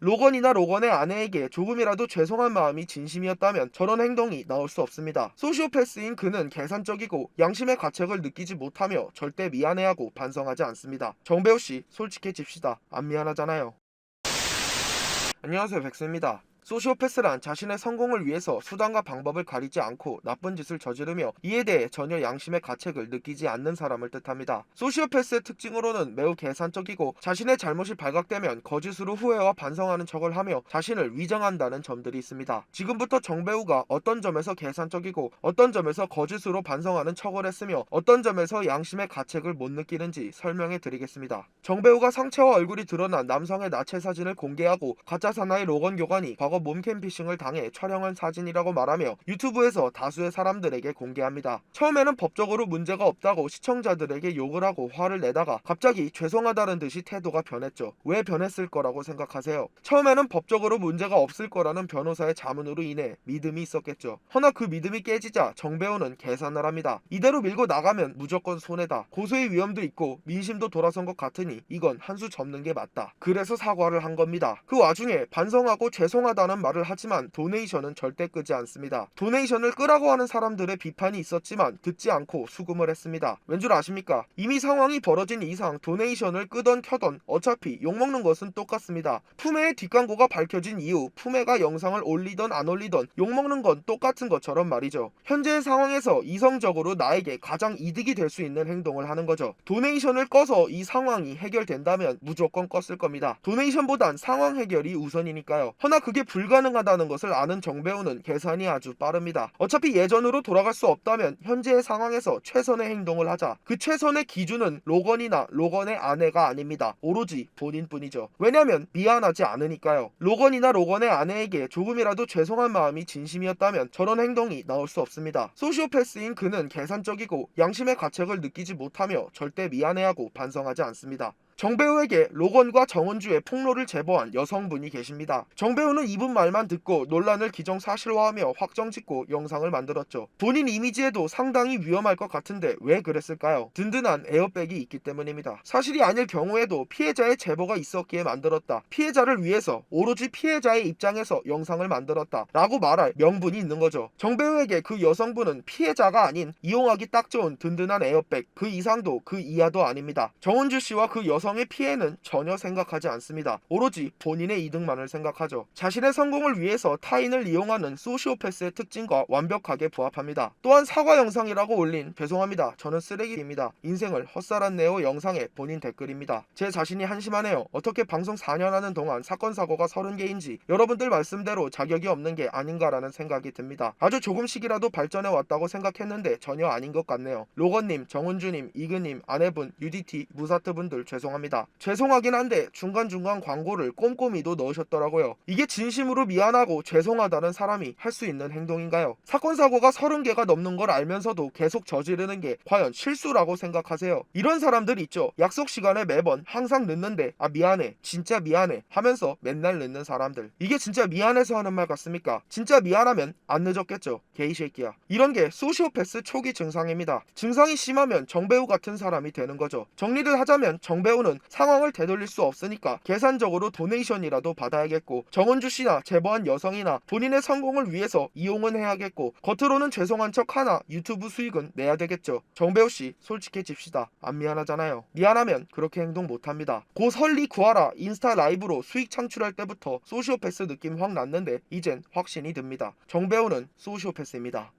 로건이나 로건의 아내에게 조금이라도 죄송한 마음이 진심이었다면 저런 행동이 나올 수 없습니다. 소시오패스인 그는 계산적이고 양심의 가책을 느끼지 못하며 절대 미안해하고 반성하지 않습니다. 정배우씨, 솔직해집시다. 안 미안하잖아요. 안녕하세요, 백수입니다. 소시오패스란 자신의 성공을 위해서 수단과 방법을 가리지 않고 나쁜 짓을 저지르며 이에 대해 전혀 양심의 가책을 느끼지 않는 사람을 뜻합니다. 소시오패스의 특징으로는 매우 계산적이고 자신의 잘못이 발각되면 거짓으로 후회와 반성하는 척을 하며 자신을 위장한다는 점들이 있습니다. 지금부터 정배우가 어떤 점에서 계산적이고 어떤 점에서 거짓으로 반성하는 척을 했으며 어떤 점에서 양심의 가책을 못 느끼는지 설명해 드리겠습니다. 정배우가 상체와 얼굴이 드러난 남성의 나체 사진을 공개하고 가짜 사나이 로건 교관이 과거 몸캠 피싱을 당해 촬영한 사진이라고 말하며 유튜브에서 다수의 사람들에게 공개합니다. 처음에는 법적으로 문제가 없다고 시청자들에게 욕을 하고 화를 내다가 갑자기 죄송하다는 듯이 태도가 변했죠. 왜 변했을 거라고 생각하세요? 처음에는 법적으로 문제가 없을 거라는 변호사의 자문으로 인해 믿음이 있었겠죠. 허나 그 믿음이 깨지자 정배우는 계산을 합니다. 이대로 밀고 나가면 무조건 손해다. 고소의 위험도 있고 민심도 돌아선 것 같으니 이건 한 수 접는 게 맞다. 그래서 사과를 한 겁니다. 그 와중에 반성하고 죄송하다는 말을 하지만 도네이션은 절대 끄지 않습니다. 도네이션을 끄라고 하는 사람들의 비판이 있었지만 듣지 않고 수금을 했습니다. 왠 줄 아십니까? 이미 상황이 벌어진 이상 도네이션을 끄던 켜던 어차피 욕먹는 것은 똑같습니다. 푸메의 뒷광고가 밝혀진 이후 푸메가 영상을 올리던 안 올리던 욕먹는 건 똑같은 것처럼 말이죠. 현재의 상황에서 이성적으로 나에게 가장 이득이 될 수 있는 행동을 하는 거죠. 도네이션을 꺼서 이 상황이 해결된다면 무조건 껐을 겁니다. 도네이션보단 상황 해결이 우선이니까요. 허나 그게 불가능하다는 것을 아는 정배우는 계산이 아주 빠릅니다. 어차피 예전으로 돌아갈 수 없다면 현재의 상황에서 최선의 행동을 하자. 그 최선의 기준은 로건이나 로건의 아내가 아닙니다. 오로지 본인뿐이죠. 왜냐면 미안하지 않으니까요. 로건이나 로건의 아내에게 조금이라도 죄송한 마음이 진심이었다면 저런 행동이 나올 수 없습니다. 소시오패스인 그는 계산적이고 양심의 가책을 느끼지 못하며 절대 미안해하고 반성하지 않습니다. 정배우에게 로건과 정은주의 폭로를 제보한 여성분이 계십니다. 정배우는 이분 말만 듣고 논란을 기정사실화하며 확정짓고 영상을 만들었죠. 본인 이미지에도 상당히 위험할 것 같은데 왜 그랬을까요? 든든한 에어백이 있기 때문입니다. 사실이 아닐 경우에도 피해자의 제보가 있었기에 만들었다. 피해자를 위해서 오로지 피해자의 입장에서 영상을 만들었다 라고 말할 명분이 있는 거죠. 정배우에게 그 여성분은 피해자가 아닌 이용하기 딱 좋은 든든한 에어백, 그 이상도 그 이하도 아닙니다. 정은주 씨와 그 여성의 피해는 전혀 생각하지 않습니다. 오로지 본인의 이득만을 생각하죠. 자신의 성공을 위해서 타인을 이용하는 소시오패스의 특징과 완벽하게 부합합니다. 또한 사과 영상이라고 올린 죄송합니다. 저는 쓰레기입니다. 인생을 헛살았네요 영상에 본인 댓글입니다. 제 자신이 한심하네요. 어떻게 방송 4년 하는 동안 사건 사고가 30개인지 여러분들 말씀대로 자격이 없는 게 아닌가라는 생각이 듭니다. 아주 조금씩이라도 발전해 왔다고 생각했는데 전혀 아닌 것 같네요. 로건님, 정은주님, 이근님, 아내분, UDT, 무사트분들 죄송합니다. 죄송하긴 한데 중간중간 광고를 꼼꼼히도 넣으셨더라고요. 이게 진심으로 미안하고 죄송하다는 사람이 할 수 있는 행동인가요? 사건 사고가 30개가 넘는 걸 알면서도 계속 저지르는 게 과연 실수라고 생각하세요? 이런 사람들 있죠. 약속 시간에 매번 항상 늦는데 아 미안해, 진짜 미안해 하면서 맨날 늦는 사람들. 이게 진짜 미안해서 하는 말 같습니까? 진짜 미안하면 안 늦었겠죠. 개이새끼야. 이런 게 소시오패스 초기 증상입니다. 증상이 심하면 정배우 같은 사람이 되는 거죠. 정리를 하자면 정배우는 상황을 되돌릴 수 없으니까 계산적으로 도네이션이라도 받아야겠고 정은주 씨나 제보한 여성이나 본인의 성공을 위해서 이용은 해야겠고 겉으로는 죄송한 척 하나 유튜브 수익은 내야 되겠죠. 정배우 씨 솔직해집시다. 안 미안하잖아요. 미안하면 그렇게 행동 못합니다. 고 설리 구하라 인스타 라이브로 수익 창출할 때부터 소시오패스 느낌 확 났는데 이젠 확신이 듭니다. 정배우는 소시오패스입니다.